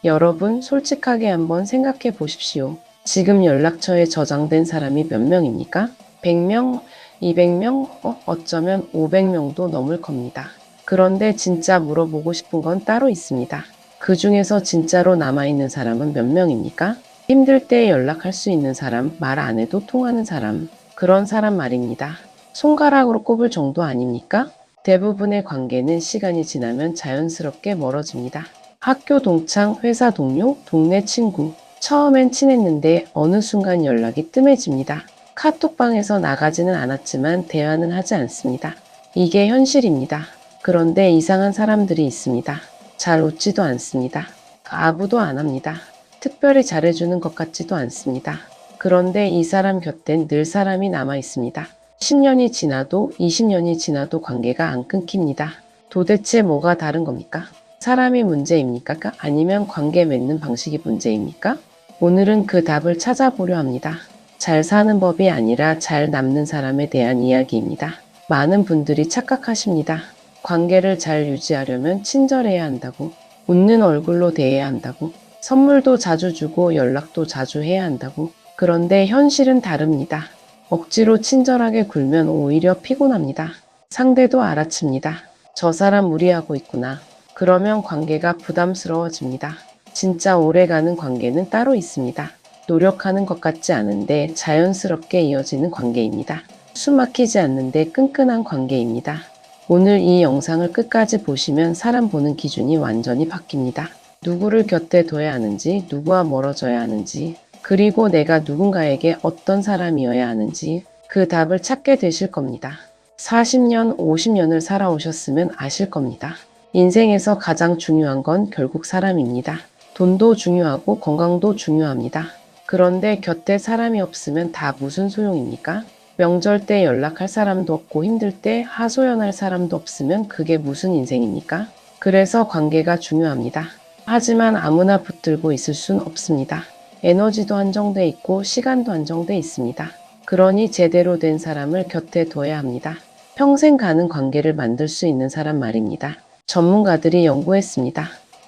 여러분, 솔직하게 한번 생각해 보십시오. 지금 연락처에 저장된 사람이 몇 명입니까? 100명, 200명, 어쩌면 500명도 넘을 겁니다. 그런데 진짜 물어보고 싶은 건 따로 있습니다. 그 중에서 진짜로 남아있는 사람은 몇 명입니까? 힘들 때 연락할 수 있는 사람, 말 안 해도 통하는 사람, 그런 사람 말입니다. 손가락으로 꼽을 정도 아닙니까? 대부분의 관계는 시간이 지나면 자연스럽게 멀어집니다. 학교 동창, 회사 동료, 동네 친구. 처음엔 친했는데 어느 순간 연락이 뜸해집니다. 카톡방에서 나가지는 않았지만 대화는 하지 않습니다. 이게 현실입니다. 그런데 이상한 사람들이 있습니다. 잘 웃지도 않습니다. 아부도 안 합니다. 특별히 잘해주는 것 같지도 않습니다. 그런데 이 사람 곁엔 늘 사람이 남아 있습니다. 10년이 지나도 20년이 지나도 관계가 안 끊깁니다. 도대체 뭐가 다른 겁니까? 사람이 문제입니까? 아니면 관계 맺는 방식이 문제입니까? 오늘은 그 답을 찾아보려 합니다. 잘 사는 법이 아니라 잘 남는 사람에 대한 이야기입니다. 많은 분들이 착각하십니다. 관계를 잘 유지하려면 친절해야 한다고, 웃는 얼굴로 대해야 한다고, 선물도 자주 주고 연락도 자주 해야 한다고. 그런데 현실은 다릅니다. 억지로 친절하게 굴면 오히려 피곤합니다. 상대도 알아챕니다. 저 사람 무리하고 있구나. 그러면 관계가 부담스러워집니다. 진짜 오래가는 관계는 따로 있습니다. 노력하는 것 같지 않은데 자연스럽게 이어지는 관계입니다. 숨 막히지 않는데 끈끈한 관계입니다. 오늘 이 영상을 끝까지 보시면 사람 보는 기준이 완전히 바뀝니다. 누구를 곁에 둬야 하는지, 누구와 멀어져야 하는지, 그리고 내가 누군가에게 어떤 사람이어야 하는지 그 답을 찾게 되실 겁니다. 40년, 50년을 살아오셨으면 아실 겁니다. 인생에서 가장 중요한 건 결국 사람입니다. 돈도 중요하고 건강도 중요합니다. 그런데 곁에 사람이 없으면 다 무슨 소용입니까? 명절 때 연락할 사람도 없고 힘들 때 하소연할 사람도 없으면 그게 무슨 인생입니까? 그래서 관계가 중요합니다. 하지만 아무나 붙들고 있을 순 없습니다. 에너지도 한정돼 있고 시간도 한정돼 있습니다. 그러니 제대로 된 사람을 곁에 둬야 합니다. 평생 가는 관계를 만들 수 있는 사람 말입니다. 전문가들이 연구했습니다.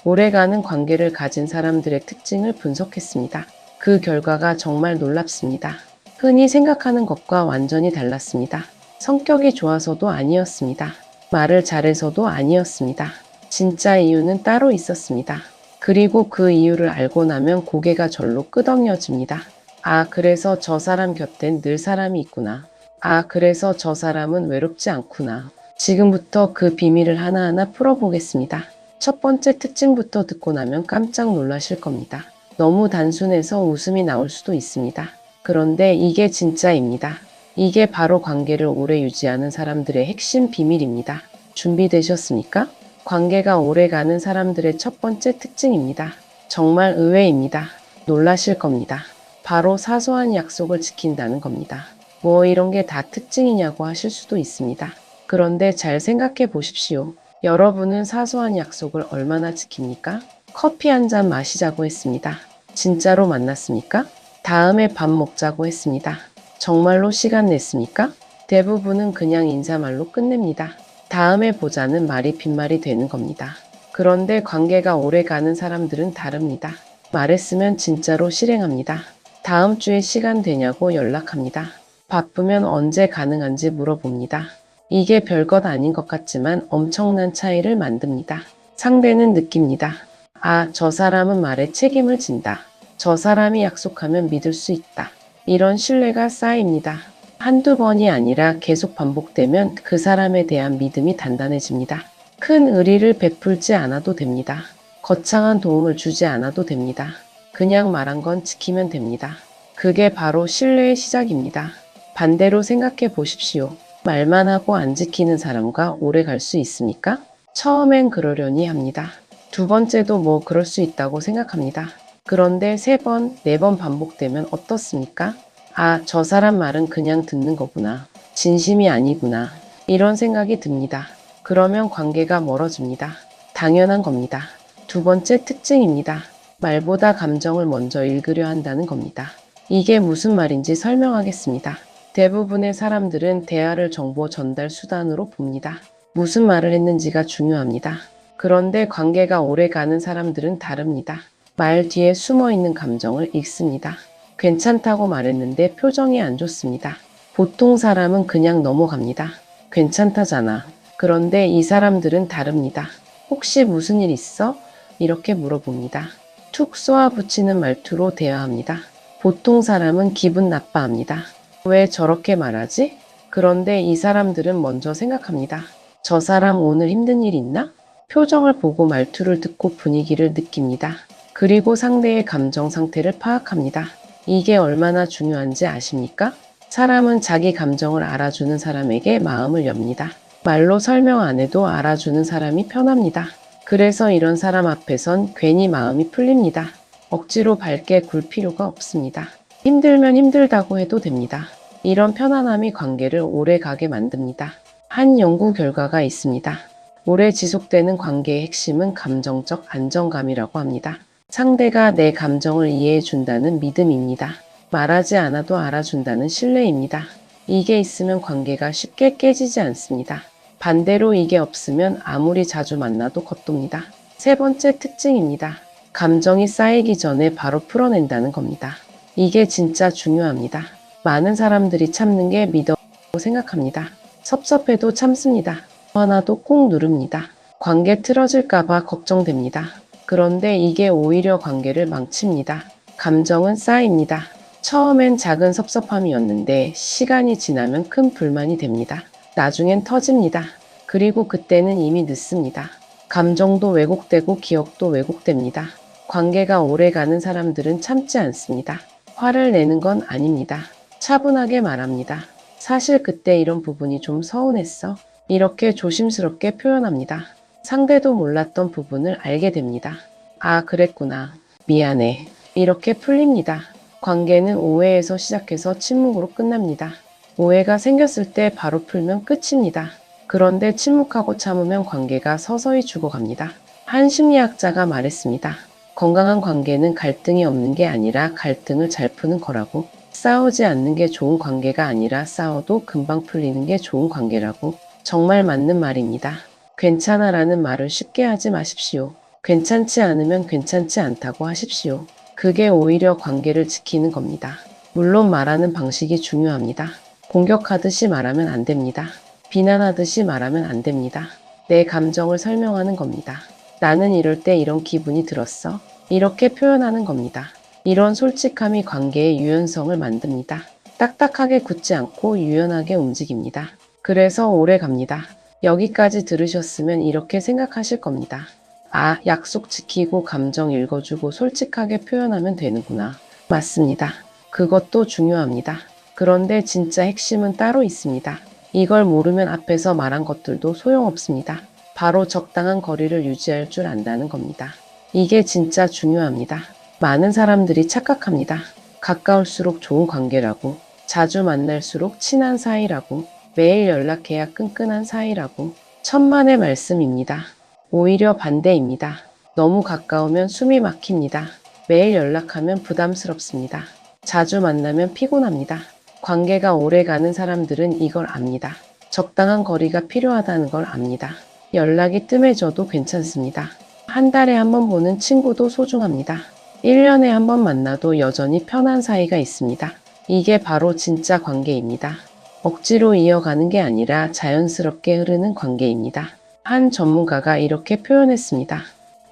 오래가는 관계를 가진 사람들의 특징을 분석했습니다. 그 결과가 정말 놀랍습니다. 흔히 생각하는 것과 완전히 달랐습니다. 성격이 좋아서도 아니었습니다. 말을 잘해서도 아니었습니다. 진짜 이유는 따로 있었습니다. 그리고 그 이유를 알고 나면 고개가 절로 끄덕여집니다. 아, 그래서 저 사람 곁엔 늘 사람이 있구나. 아, 그래서 저 사람은 외롭지 않구나. 지금부터 그 비밀을 하나하나 풀어보겠습니다. 첫 번째 특징부터 듣고 나면 깜짝 놀라실 겁니다. 너무 단순해서 웃음이 나올 수도 있습니다. 그런데 이게 진짜입니다. 이게 바로 관계를 오래 유지하는 사람들의 핵심 비밀입니다. 준비되셨습니까? 관계가 오래가는 사람들의 첫 번째 특징입니다. 정말 의외입니다. 놀라실 겁니다. 바로 사소한 약속을 지킨다는 겁니다. 뭐 이런 게 다 특징이냐고 하실 수도 있습니다. 그런데 잘 생각해 보십시오. 여러분은 사소한 약속을 얼마나 지킵니까? 커피 한 잔 마시자고 했습니다. 진짜로 만났습니까? 다음에 밥 먹자고 했습니다. 정말로 시간 냈습니까? 대부분은 그냥 인사말로 끝냅니다. 다음에 보자는 말이 빈말이 되는 겁니다. 그런데 관계가 오래 가는 사람들은 다릅니다. 말했으면 진짜로 실행합니다. 다음 주에 시간 되냐고 연락합니다. 바쁘면 언제 가능한지 물어봅니다. 이게 별것 아닌 것 같지만 엄청난 차이를 만듭니다. 상대는 느낍니다. 아, 저 사람은 말에 책임을 진다. 저 사람이 약속하면 믿을 수 있다. 이런 신뢰가 쌓입니다. 한두 번이 아니라 계속 반복되면 그 사람에 대한 믿음이 단단해집니다. 큰 의리를 베풀지 않아도 됩니다. 거창한 도움을 주지 않아도 됩니다. 그냥 말한 건 지키면 됩니다. 그게 바로 신뢰의 시작입니다. 반대로 생각해 보십시오. 말만 하고 안 지키는 사람과 오래 갈 수 있습니까? 처음엔 그러려니 합니다. 두 번째도 뭐 그럴 수 있다고 생각합니다. 그런데 세 번, 네 번 반복되면 어떻습니까? 아, 저 사람 말은 그냥 듣는 거구나. 진심이 아니구나. 이런 생각이 듭니다. 그러면 관계가 멀어집니다. 당연한 겁니다. 두 번째 특징입니다. 말보다 감정을 먼저 읽으려 한다는 겁니다. 이게 무슨 말인지 설명하겠습니다. 대부분의 사람들은 대화를 정보 전달 수단으로 봅니다. 무슨 말을 했는지가 중요합니다. 그런데 관계가 오래 가는 사람들은 다릅니다. 말 뒤에 숨어 있는 감정을 읽습니다. 괜찮다고 말했는데 표정이 안 좋습니다. 보통 사람은 그냥 넘어갑니다. 괜찮다잖아. 그런데 이 사람들은 다릅니다. 혹시 무슨 일 있어? 이렇게 물어봅니다. 툭 쏘아붙이는 말투로 대화합니다. 보통 사람은 기분 나빠합니다. 왜 저렇게 말하지? 그런데 이 사람들은 먼저 생각합니다. 저 사람 오늘 힘든 일 있나? 표정을 보고 말투를 듣고 분위기를 느낍니다. 그리고 상대의 감정 상태를 파악합니다. 이게 얼마나 중요한지 아십니까? 사람은 자기 감정을 알아주는 사람에게 마음을 엽니다. 말로 설명 안 해도 알아주는 사람이 편합니다. 그래서 이런 사람 앞에선 괜히 마음이 풀립니다. 억지로 밝게 굴 필요가 없습니다. 힘들면 힘들다고 해도 됩니다. 이런 편안함이 관계를 오래 가게 만듭니다. 한 연구 결과가 있습니다. 오래 지속되는 관계의 핵심은 감정적 안정감이라고 합니다. 상대가 내 감정을 이해해 준다는 믿음입니다. 말하지 않아도 알아준다는 신뢰입니다. 이게 있으면 관계가 쉽게 깨지지 않습니다. 반대로 이게 없으면 아무리 자주 만나도 겉돕니다. 세 번째 특징입니다. 감정이 쌓이기 전에 바로 풀어낸다는 겁니다. 이게 진짜 중요합니다. 많은 사람들이 참는 게 미덕이라고 생각합니다. 섭섭해도 참습니다. 화나도 꾹 누릅니다. 관계 틀어질까봐 걱정됩니다. 그런데 이게 오히려 관계를 망칩니다. 감정은 쌓입니다. 처음엔 작은 섭섭함이었는데 시간이 지나면 큰 불만이 됩니다. 나중엔 터집니다. 그리고 그때는 이미 늦습니다. 감정도 왜곡되고 기억도 왜곡됩니다. 관계가 오래가는 사람들은 참지 않습니다. 화를 내는 건 아닙니다. 차분하게 말합니다. 사실 그때 이런 부분이 좀 서운했어. 이렇게 조심스럽게 표현합니다. 상대도 몰랐던 부분을 알게 됩니다. 아, 그랬구나. 미안해. 이렇게 풀립니다. 관계는 오해에서 시작해서 침묵으로 끝납니다. 오해가 생겼을 때 바로 풀면 끝입니다. 그런데 침묵하고 참으면 관계가 서서히 죽어갑니다. 한 심리학자가 말했습니다. 건강한 관계는 갈등이 없는 게 아니라 갈등을 잘 푸는 거라고. 싸우지 않는 게 좋은 관계가 아니라 싸워도 금방 풀리는 게 좋은 관계라고. 정말 맞는 말입니다. 괜찮아라는 말을 쉽게 하지 마십시오. 괜찮지 않으면 괜찮지 않다고 하십시오. 그게 오히려 관계를 지키는 겁니다. 물론 말하는 방식이 중요합니다. 공격하듯이 말하면 안 됩니다. 비난하듯이 말하면 안 됩니다. 내 감정을 설명하는 겁니다. 나는 이럴 때 이런 기분이 들었어. 이렇게 표현하는 겁니다. 이런 솔직함이 관계의 유연성을 만듭니다. 딱딱하게 굳지 않고 유연하게 움직입니다. 그래서 오래 갑니다. 여기까지 들으셨으면 이렇게 생각하실 겁니다. 아, 약속 지키고 감정 읽어주고 솔직하게 표현하면 되는구나. 맞습니다. 그것도 중요합니다. 그런데 진짜 핵심은 따로 있습니다. 이걸 모르면 앞에서 말한 것들도 소용없습니다. 바로 적당한 거리를 유지할 줄 안다는 겁니다. 이게 진짜 중요합니다. 많은 사람들이 착각합니다. 가까울수록 좋은 관계라고, 자주 만날수록 친한 사이라고, 매일 연락해야 끈끈한 사이라고. 천만의 말씀입니다. 오히려 반대입니다. 너무 가까우면 숨이 막힙니다. 매일 연락하면 부담스럽습니다. 자주 만나면 피곤합니다. 관계가 오래가는 사람들은 이걸 압니다. 적당한 거리가 필요하다는 걸 압니다. 연락이 뜸해져도 괜찮습니다. 한 달에 한 번 보는 친구도 소중합니다. 1년에 한 번 만나도 여전히 편한 사이가 있습니다. 이게 바로 진짜 관계입니다. 억지로 이어가는 게 아니라 자연스럽게 흐르는 관계입니다. 한 전문가가 이렇게 표현했습니다.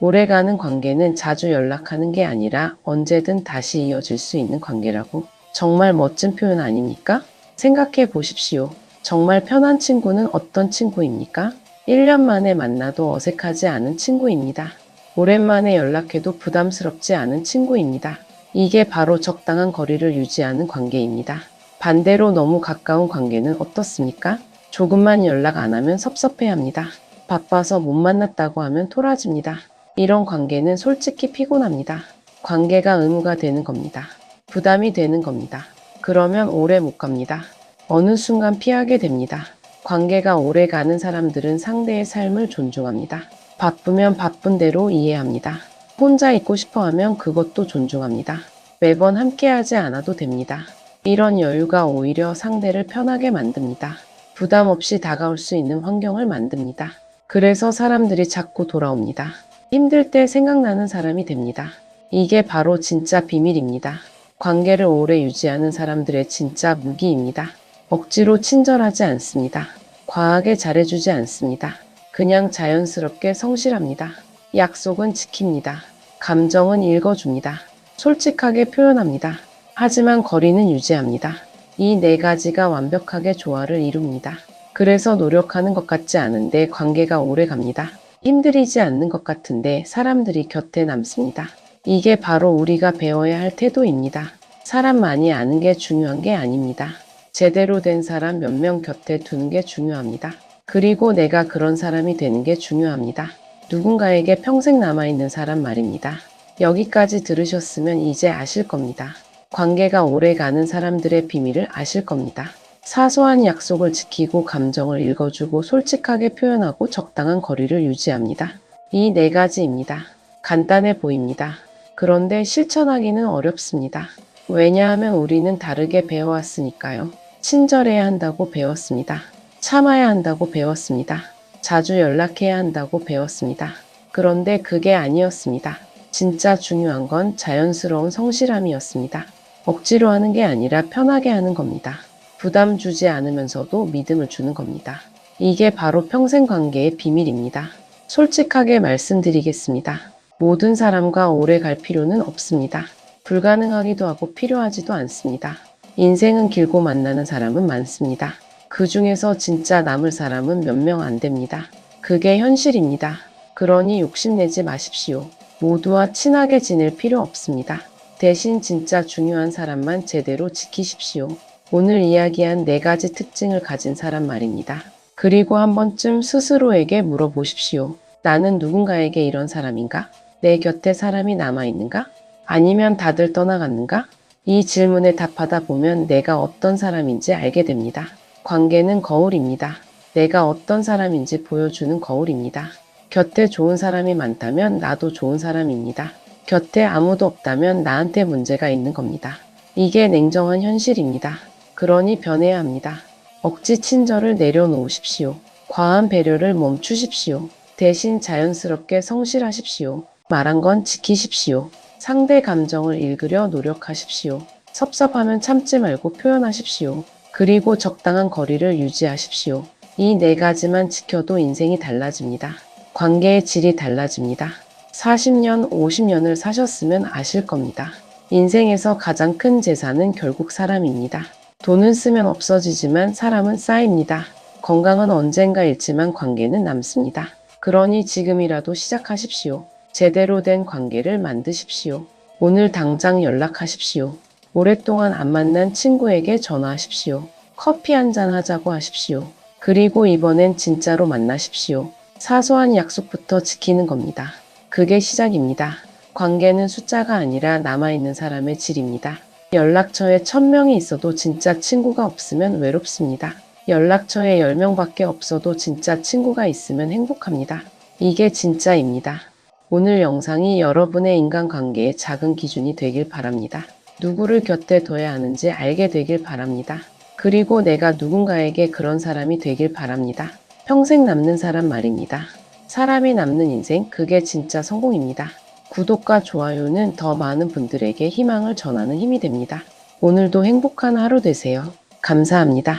오래가는 관계는 자주 연락하는 게 아니라 언제든 다시 이어질 수 있는 관계라고. 정말 멋진 표현 아닙니까? 생각해 보십시오. 정말 편한 친구는 어떤 친구입니까? 1년 만에 만나도 어색하지 않은 친구입니다. 오랜만에 연락해도 부담스럽지 않은 친구입니다. 이게 바로 적당한 거리를 유지하는 관계입니다. 반대로 너무 가까운 관계는 어떻습니까? 조금만 연락 안 하면 섭섭해합니다. 바빠서 못 만났다고 하면 토라집니다. 이런 관계는 솔직히 피곤합니다. 관계가 의무가 되는 겁니다. 부담이 되는 겁니다. 그러면 오래 못 갑니다. 어느 순간 피하게 됩니다. 관계가 오래 가는 사람들은 상대의 삶을 존중합니다. 바쁘면 바쁜 대로 이해합니다. 혼자 있고 싶어 하면 그것도 존중합니다. 매번 함께하지 않아도 됩니다. 이런 여유가 오히려 상대를 편하게 만듭니다. 부담 없이 다가올 수 있는 환경을 만듭니다. 그래서 사람들이 자꾸 돌아옵니다. 힘들 때 생각나는 사람이 됩니다. 이게 바로 진짜 비밀입니다. 관계를 오래 유지하는 사람들의 진짜 무기입니다. 억지로 친절하지 않습니다. 과하게 잘해주지 않습니다. 그냥 자연스럽게 성실합니다. 약속은 지킵니다. 감정은 읽어줍니다. 솔직하게 표현합니다. 하지만 거리는 유지합니다. 이 네 가지가 완벽하게 조화를 이룹니다. 그래서 노력하는 것 같지 않은데 관계가 오래 갑니다. 힘들이지 않는 것 같은데 사람들이 곁에 남습니다. 이게 바로 우리가 배워야 할 태도입니다. 사람 많이 아는 게 중요한 게 아닙니다. 제대로 된 사람 몇 명 곁에 두는 게 중요합니다. 그리고 내가 그런 사람이 되는 게 중요합니다. 누군가에게 평생 남아있는 사람 말입니다. 여기까지 들으셨으면 이제 아실 겁니다. 관계가 오래 가는 사람들의 비밀을 아실 겁니다. 사소한 약속을 지키고 감정을 읽어주고 솔직하게 표현하고 적당한 거리를 유지합니다. 이 네 가지입니다. 간단해 보입니다. 그런데 실천하기는 어렵습니다. 왜냐하면 우리는 다르게 배워왔으니까요. 친절해야 한다고 배웠습니다. 참아야 한다고 배웠습니다. 자주 연락해야 한다고 배웠습니다. 그런데 그게 아니었습니다. 진짜 중요한 건 자연스러운 성실함이었습니다. 억지로 하는 게 아니라 편하게 하는 겁니다. 부담 주지 않으면서도 믿음을 주는 겁니다. 이게 바로 평생 관계의 비밀입니다. 솔직하게 말씀드리겠습니다. 모든 사람과 오래 갈 필요는 없습니다. 불가능하기도 하고 필요하지도 않습니다. 인생은 길고 만나는 사람은 많습니다. 그 중에서 진짜 남을 사람은 몇 명 안 됩니다. 그게 현실입니다. 그러니 욕심내지 마십시오. 모두와 친하게 지낼 필요 없습니다. 대신 진짜 중요한 사람만 제대로 지키십시오. 오늘 이야기한 네 가지 특징을 가진 사람 말입니다. 그리고 한 번쯤 스스로에게 물어보십시오. 나는 누군가에게 이런 사람인가? 내 곁에 사람이 남아있는가? 아니면 다들 떠나갔는가? 이 질문에 답하다 보면 내가 어떤 사람인지 알게 됩니다. 관계는 거울입니다. 내가 어떤 사람인지 보여주는 거울입니다. 곁에 좋은 사람이 많다면 나도 좋은 사람입니다. 곁에 아무도 없다면 나한테 문제가 있는 겁니다. 이게 냉정한 현실입니다. 그러니 변해야 합니다. 억지 친절을 내려놓으십시오. 과한 배려를 멈추십시오. 대신 자연스럽게 성실하십시오. 말한 건 지키십시오. 상대 감정을 읽으려 노력하십시오. 섭섭하면 참지 말고 표현하십시오. 그리고 적당한 거리를 유지하십시오. 이 네 가지만 지켜도 인생이 달라집니다. 관계의 질이 달라집니다. 40년, 50년을 사셨으면 아실 겁니다. 인생에서 가장 큰 재산은 결국 사람입니다. 돈은 쓰면 없어지지만 사람은 쌓입니다. 건강은 언젠가 잃지만 관계는 남습니다. 그러니 지금이라도 시작하십시오. 제대로 된 관계를 만드십시오. 오늘 당장 연락하십시오. 오랫동안 안 만난 친구에게 전화하십시오. 커피 한잔 하자고 하십시오. 그리고 이번엔 진짜로 만나십시오. 사소한 약속부터 지키는 겁니다. 그게 시작입니다. 관계는 숫자가 아니라 남아있는 사람의 질입니다. 연락처에 1000명이 있어도 진짜 친구가 없으면 외롭습니다. 연락처에 10명밖에 없어도 진짜 친구가 있으면 행복합니다. 이게 진짜입니다. 오늘 영상이 여러분의 인간관계의 작은 기준이 되길 바랍니다. 누구를 곁에 둬야 하는지 알게 되길 바랍니다. 그리고 내가 누군가에게 그런 사람이 되길 바랍니다. 평생 남는 사람 말입니다. 사람이 남는 인생, 그게 진짜 성공입니다. 구독과 좋아요는 더 많은 분들에게 희망을 전하는 힘이 됩니다. 오늘도 행복한 하루 되세요. 감사합니다.